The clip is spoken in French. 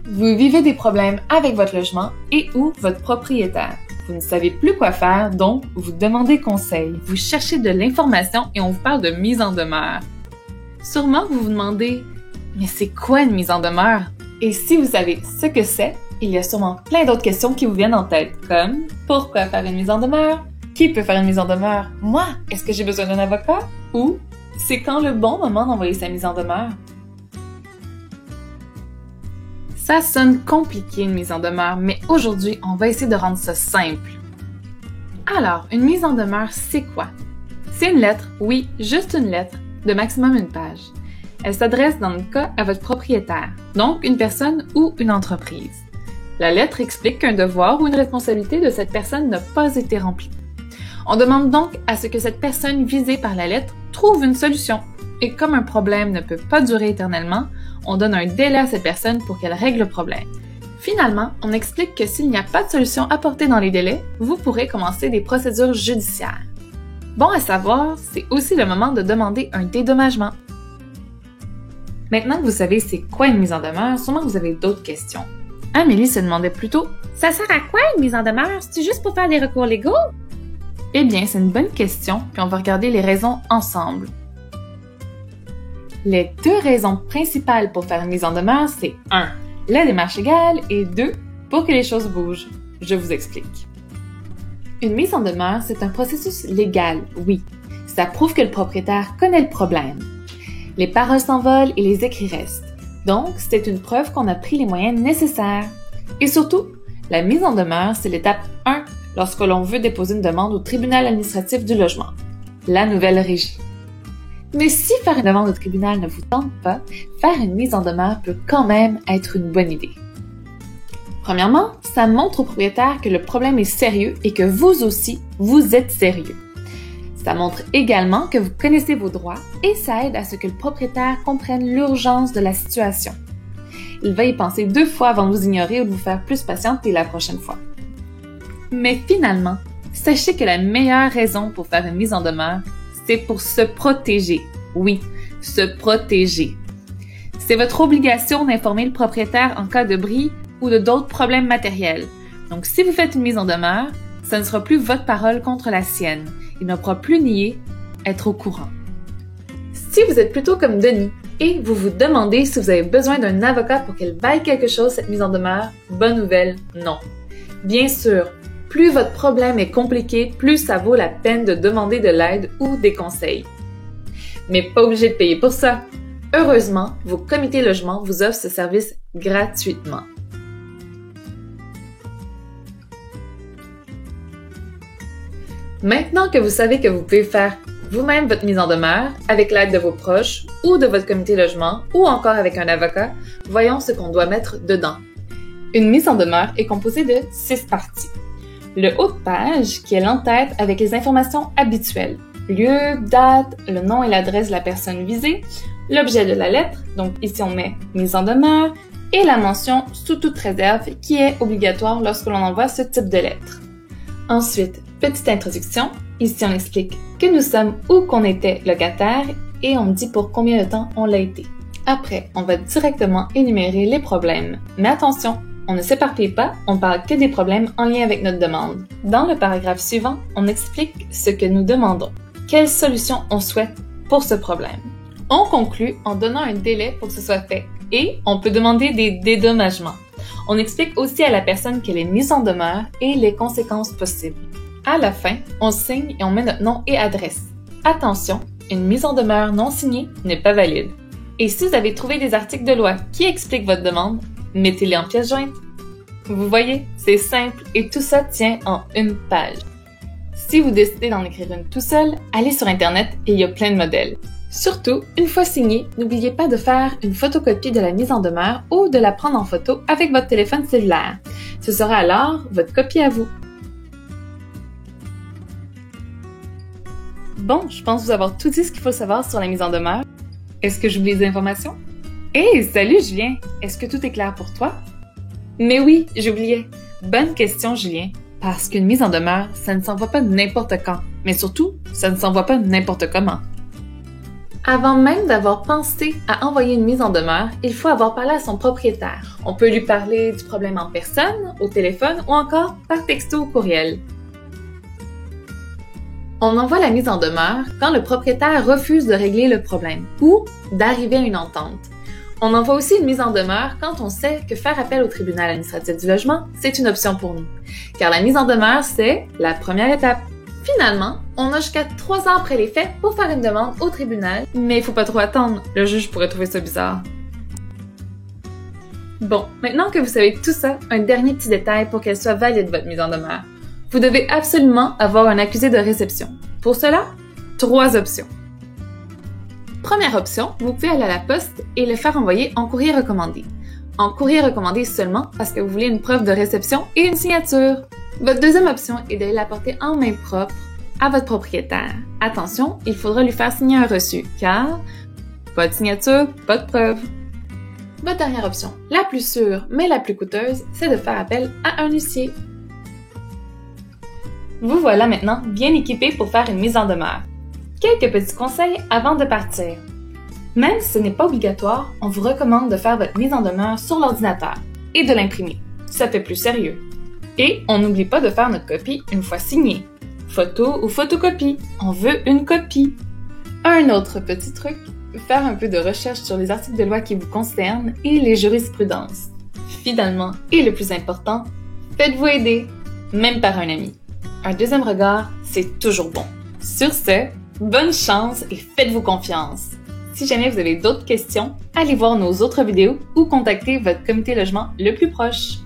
Vous vivez des problèmes avec votre logement et ou votre propriétaire. Vous ne savez plus quoi faire, donc vous demandez conseil. Vous cherchez de l'information et on vous parle de mise en demeure. Sûrement vous vous demandez « Mais c'est quoi une mise en demeure? » Et si vous savez ce que c'est, il y a sûrement plein d'autres questions qui vous viennent en tête, comme « Pourquoi faire une mise en demeure? Qui peut faire une mise en demeure? Moi? Est-ce que j'ai besoin d'un avocat? » Ou « C'est quand le bon moment d'envoyer sa mise en demeure? » Ça sonne compliqué une mise en demeure, mais aujourd'hui, on va essayer de rendre ça simple. Alors, une mise en demeure, c'est quoi? C'est une lettre, oui, juste une lettre, de maximum une page. Elle s'adresse dans le cas à votre propriétaire, donc une personne ou une entreprise. La lettre explique qu'un devoir ou une responsabilité de cette personne n'a pas été rempli. On demande donc à ce que cette personne visée par la lettre trouve une solution. Et comme un problème ne peut pas durer éternellement, on donne un délai à cette personne pour qu'elle règle le problème. Finalement, on explique que s'il n'y a pas de solution apportée dans les délais, vous pourrez commencer des procédures judiciaires. Bon à savoir, c'est aussi le moment de demander un dédommagement. Maintenant que vous savez c'est quoi une mise en demeure, sûrement vous avez d'autres questions. Amélie se demandait plutôt « Ça sert à quoi une mise en demeure? C'est juste pour faire des recours légaux? » Eh bien, c'est une bonne question, puis on va regarder les raisons ensemble. Les deux raisons principales pour faire une mise en demeure, c'est 1. La démarche légale et 2. Pour que les choses bougent. Je vous explique. Une mise en demeure, c'est un processus légal, oui. Ça prouve que le propriétaire connaît le problème. Les paroles s'envolent et les écrits restent. Donc, c'est une preuve qu'on a pris les moyens nécessaires. Et surtout, la mise en demeure, c'est l'étape 1 lorsque l'on veut déposer une demande au tribunal administratif du logement, la nouvelle régie. Mais si faire une demande au tribunal ne vous tente pas, faire une mise en demeure peut quand même être une bonne idée. Premièrement, ça montre au propriétaire que le problème est sérieux et que vous aussi, vous êtes sérieux. Ça montre également que vous connaissez vos droits et ça aide à ce que le propriétaire comprenne l'urgence de la situation. Il va y penser 2 fois avant de vous ignorer ou de vous faire plus patienter la prochaine fois. Mais finalement, sachez que la meilleure raison pour faire une mise en demeure, c'est pour se protéger. Oui, se protéger. C'est votre obligation d'informer le propriétaire en cas de bris ou de d'autres problèmes matériels. Donc, si vous faites une mise en demeure, ce ne sera plus votre parole contre la sienne. Il ne pourra plus nier être au courant. Si vous êtes plutôt comme Denis et vous vous demandez si vous avez besoin d'un avocat pour qu'elle vaille quelque chose cette mise en demeure, bonne nouvelle, non. Bien sûr, plus votre problème est compliqué, plus ça vaut la peine de demander de l'aide ou des conseils. Mais pas obligé de payer pour ça. Heureusement, vos comités logement vous offrent ce service gratuitement. Maintenant que vous savez que vous pouvez faire vous-même votre mise en demeure avec l'aide de vos proches ou de votre comité logement ou encore avec un avocat, voyons ce qu'on doit mettre dedans. Une mise en demeure est composée de 6 parties. Le haut de page, qui est l'entête avec les informations habituelles. Lieu, date, le nom et l'adresse de la personne visée, l'objet de la lettre, donc ici on met « mise en demeure », et la mention « sous toute réserve » qui est obligatoire lorsque l'on envoie ce type de lettre. Ensuite, petite introduction, ici on explique que nous sommes ou qu'on était locataire et on dit pour combien de temps on l'a été. Après, on va directement énumérer les problèmes. Mais attention! On ne s'éparpille pas, on parle que des problèmes en lien avec notre demande. Dans le paragraphe suivant, on explique ce que nous demandons, quelle solution on souhaite pour ce problème. On conclut en donnant un délai pour que ce soit fait et on peut demander des dédommagements. On explique aussi à la personne qu'elle est mise en demeure et les conséquences possibles. À la fin, on signe et on met notre nom et adresse. Attention, une mise en demeure non signée n'est pas valide. Et si vous avez trouvé des articles de loi qui expliquent votre demande, mettez-les en pièce jointe. Vous voyez, c'est simple et tout ça tient en une page. Si vous décidez d'en écrire une tout seul, allez sur Internet et il y a plein de modèles. Surtout, une fois signé, n'oubliez pas de faire une photocopie de la mise en demeure ou de la prendre en photo avec votre téléphone cellulaire. Ce sera alors votre copie à vous. Bon, je pense vous avoir tout dit ce qu'il faut savoir sur la mise en demeure. Est-ce que j'oublie des informations? Hey, salut Julien! Est-ce que tout est clair pour toi? Mais oui, j'oubliais. Bonne question, Julien. Parce qu'une mise en demeure, ça ne s'envoie pas n'importe quand. Mais surtout, ça ne s'envoie pas n'importe comment. Avant même d'avoir pensé à envoyer une mise en demeure, il faut avoir parlé à son propriétaire. On peut lui parler du problème en personne, au téléphone ou encore par texto ou courriel. On envoie la mise en demeure quand le propriétaire refuse de régler le problème ou d'arriver à une entente. On envoie aussi une mise en demeure quand on sait que faire appel au tribunal administratif du logement, c'est une option pour nous. Car la mise en demeure, c'est la première étape. Finalement, on a jusqu'à 3 ans après les faits pour faire une demande au tribunal, mais il faut pas trop attendre, le juge pourrait trouver ça bizarre. Bon, maintenant que vous savez tout ça, un dernier petit détail pour qu'elle soit valide votre mise en demeure. Vous devez absolument avoir un accusé de réception. Pour cela, 3 options. Première option, vous pouvez aller à la poste et le faire envoyer en courrier recommandé. En courrier recommandé seulement parce que vous voulez une preuve de réception et une signature. Votre deuxième option est d'aller l'apporter en main propre à votre propriétaire. Attention, il faudra lui faire signer un reçu, car pas de signature, pas de preuve. Votre dernière option, la plus sûre mais la plus coûteuse, c'est de faire appel à un huissier. Vous voilà maintenant bien équipé pour faire une mise en demeure. Quelques petits conseils avant de partir. Même si ce n'est pas obligatoire, on vous recommande de faire votre mise en demeure sur l'ordinateur et de l'imprimer. Ça fait plus sérieux. Et on n'oublie pas de faire notre copie une fois signée. Photo ou photocopie, on veut une copie. Un autre petit truc, faire un peu de recherche sur les articles de loi qui vous concernent et les jurisprudences. Finalement, et le plus important, faites-vous aider, même par un ami. Un deuxième regard, c'est toujours bon. Sur ce, bonne chance et faites-vous confiance. Si jamais vous avez d'autres questions, allez voir nos autres vidéos ou contactez votre comité logement le plus proche.